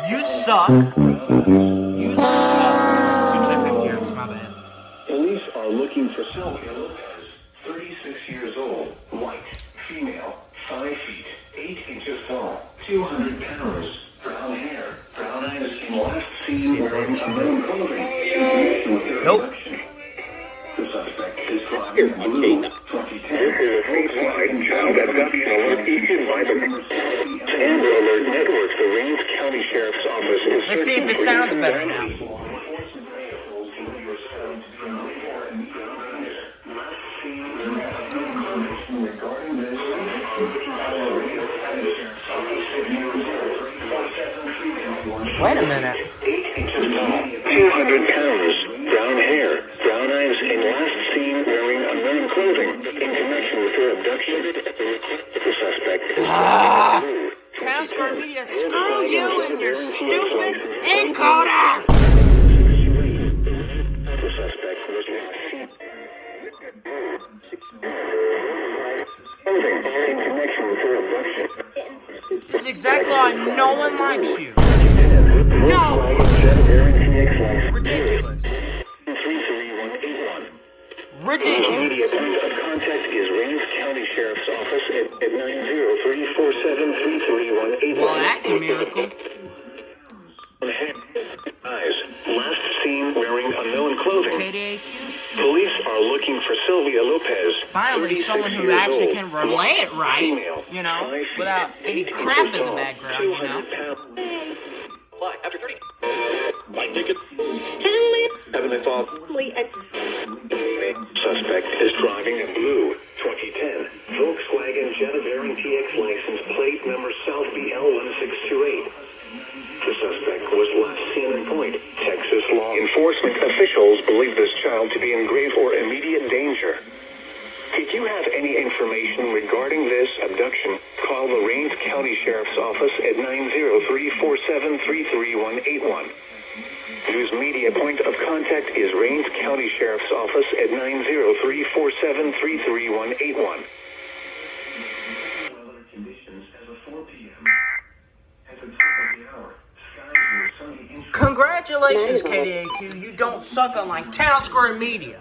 You suck. You suck. You took 50 years, my bad. Police are looking for Sylvia Lopez, 36 years old, white, female, 5 feet, 8 inches tall, 200 pounds, brown hair, brown eyes, and last seen wearing unknown clothing. Nope. The suspect is driving a blue 2010 Volkswagen child abduction alert issued by the Amber Alert Network. The Rains County Sheriff's Office is Let's see if it sounds better now. Wait a minute. 200 pounds, brown hair, brown eyes, and last seen wearing unknown clothing. In connection with her abduction, the suspect is Town Square Media, screw you and your stupid encoder! The suspect was last seen clothing in connection with her abduction. This is exactly why no one likes you. No! Ridiculous. 33181. Ridiculous. Immediate point of contact is Rains County Sheriff's Office at 90347333181. Well, that's a miracle. Eyes. Last seen wearing unknown clothing. KDAQ. Police are looking for Sylvia Lopez. Finally, someone who actually can relay it right, you know, without any crap in the background, you know. After 30. My ticket. Heavenly Father. Suspect is driving a blue 2010 Volkswagen Jetta bearing TX license plate number South BL1628. The suspect was last seen in Point, Texas. Law enforcement officials believe this child to be in grave or immediate danger. If you have any information regarding this abduction, call the Rains County Sheriff's Office at 90347333181. Whose media point of contact is Rains County Sheriff's Office at 90347333181. Weather conditions as of 4 p.m. At the top of the hour, skies were sunny. Congratulations, KDAQ. You don't suck unlike Town Square Media.